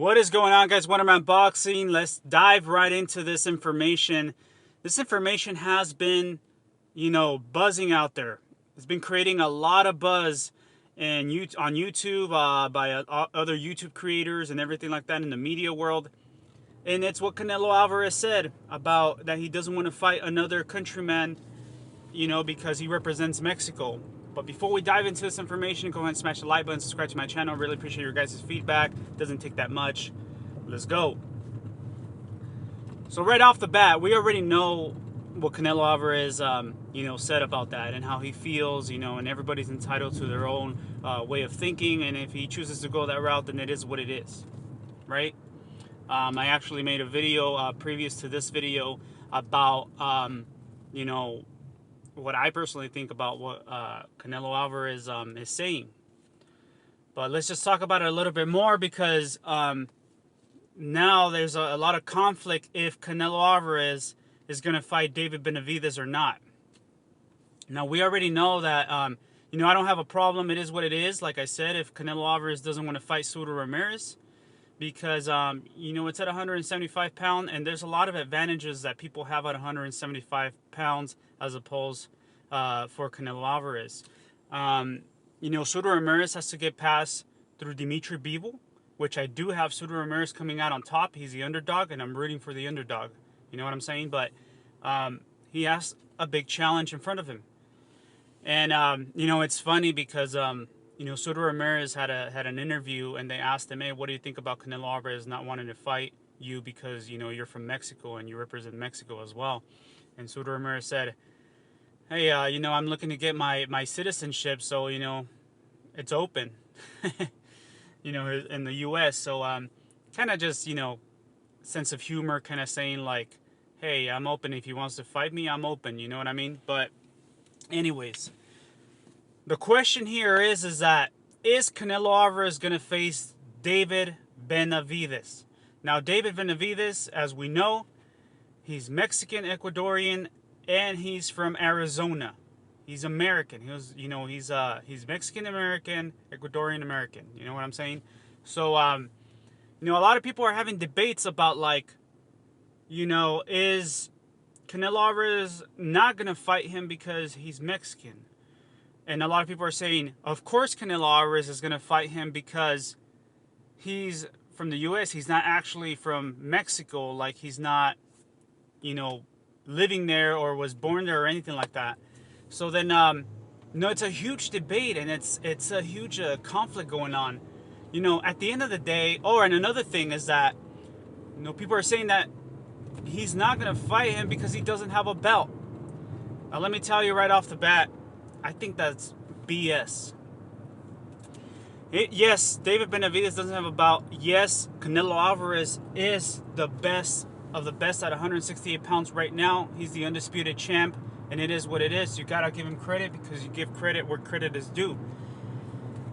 What is going on, guys? Wonderman Boxing. Let's dive right into this information. This information has been, buzzing out there. It's been creating a lot of buzz on YouTube by other YouTube creators and everything like that in the media world. And it's what Canelo Alvarez said about that he doesn't want to fight another countryman, because he represents Mexico. But before we dive into this information, go ahead and smash the like button, subscribe to my channel. I really appreciate your guys' feedback. It doesn't take that much. Let's go. So right off the bat, we already know what Canelo Alvarez, said about that and how he feels, and everybody's entitled to their own way of thinking. And if he chooses to go that route, then it is what it is, right? I actually made a video previous to this video about, what I personally think about what Canelo Alvarez is saying. But let's just talk about it a little bit more because now there's a lot of conflict if Canelo Alvarez is going to fight David Benavidez or not. Now, we already know that, I don't have a problem. It is what it is. Like I said, if Canelo Alvarez doesn't want to fight Zurdo Ramirez, because, it's at 175 pounds, and there's a lot of advantages that people have at 175 pounds as opposed for Canelo Alvarez. Zurdo Ramirez has to get past through Bivol, which I do have Zurdo Ramirez coming out on top. He's the underdog, and I'm rooting for the underdog. You know what I'm saying? But he has a big challenge in front of him. And, it's funny because... Zurdo Ramirez had an interview, and they asked him, hey, what do you think about Canelo Alvarez not wanting to fight you because, you're from Mexico and you represent Mexico as well? And Zurdo Ramirez said, hey, I'm looking to get my citizenship, so, it's open, in the U.S. So kind of just, sense of humor, kind of saying like, hey, I'm open. If he wants to fight me, I'm open. You know what I mean? But anyways... the question here is Canelo Alvarez going to face David Benavidez? Now, David Benavidez, as we know, he's Mexican, Ecuadorian, and he's from Arizona. He's American. He's Mexican American, Ecuadorian American. You know what I'm saying? So, a lot of people are having debates about is Canelo Alvarez not going to fight him because he's Mexican? And a lot of people are saying, of course Canelo Alvarez is going to fight him because he's from the U.S. He's not actually from Mexico. Like, he's not, living there or was born there or anything like that. So then, it's a huge debate, and it's a huge conflict going on. At the end of the day, and another thing is that, people are saying that he's not going to fight him because he doesn't have a belt. Now, let me tell you right off the bat, I think that's BS. Yes, David Benavidez doesn't have a belt. Yes, Canelo Alvarez is the best of the best at 168 pounds right now. He's the undisputed champ, and it is what it is. You gotta give him credit because you give credit where credit is due.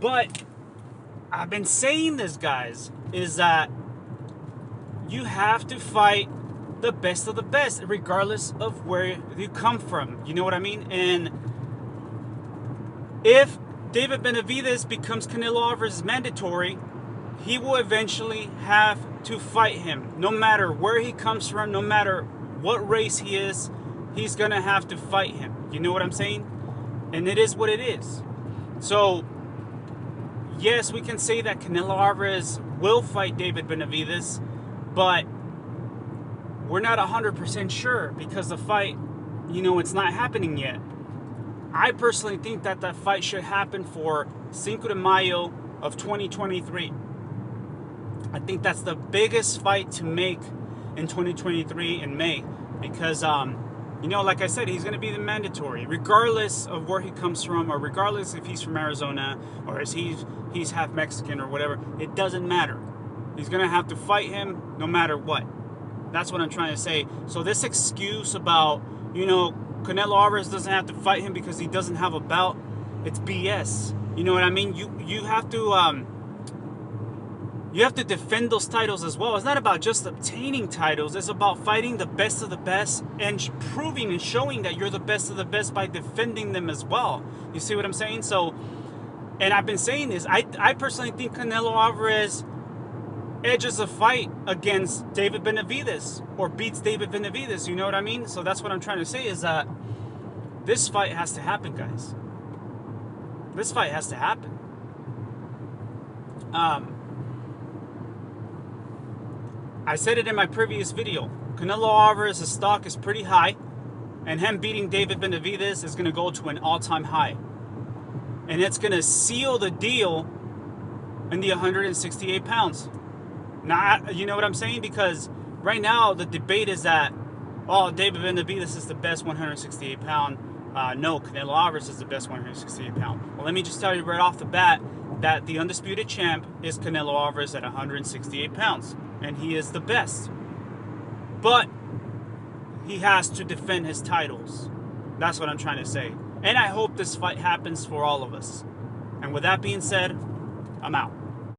But I've been saying this, guys, is that you have to fight the best of the best, regardless of where you come from. You know what I mean? And if David Benavidez becomes Canelo Alvarez's mandatory, he will eventually have to fight him. No matter where he comes from, no matter what race he is, he's going to have to fight him. You know what I'm saying? And it is what it is. So, yes, we can say that Canelo Alvarez will fight David Benavidez, but we're not 100% sure because the fight, it's not happening yet. I personally think that fight should happen for Cinco de Mayo of 2023. I think that's the biggest fight to make in 2023 in May because, like I said, he's going to be the mandatory, regardless of where he comes from or regardless if he's from Arizona or if he's half Mexican or whatever. It doesn't matter. He's going to have to fight him no matter what. That's what I'm trying to say. So this excuse about, Canelo Alvarez doesn't have to fight him because he doesn't have a belt, it's BS. You know what I mean? You have to defend those titles as well. It's not about just obtaining titles. It's about fighting the best of the best and proving and showing that you're the best of the best by defending them as well. You see what I'm saying? So, and I've been saying this. I personally think Canelo Alvarez edges a fight against David Benavidez or beats David Benavidez. You know what I mean? So that's what I'm trying to say is that this fight has to happen, guys. This fight has to happen. I said it in my previous video. Canelo Alvarez's stock is pretty high, and him beating David Benavidez is going to go to an all-time high. And it's going to seal the deal in the 168 pounds. Now, you know what I'm saying? Because right now the debate is that, oh, David Benavidez is the best 168 pound. No, Canelo Alvarez is the best 168 pound. Well, let me just tell you right off the bat that the undisputed champ is Canelo Alvarez at 168 pounds. And he is the best. But he has to defend his titles. That's what I'm trying to say. And I hope this fight happens for all of us. And with that being said, I'm out.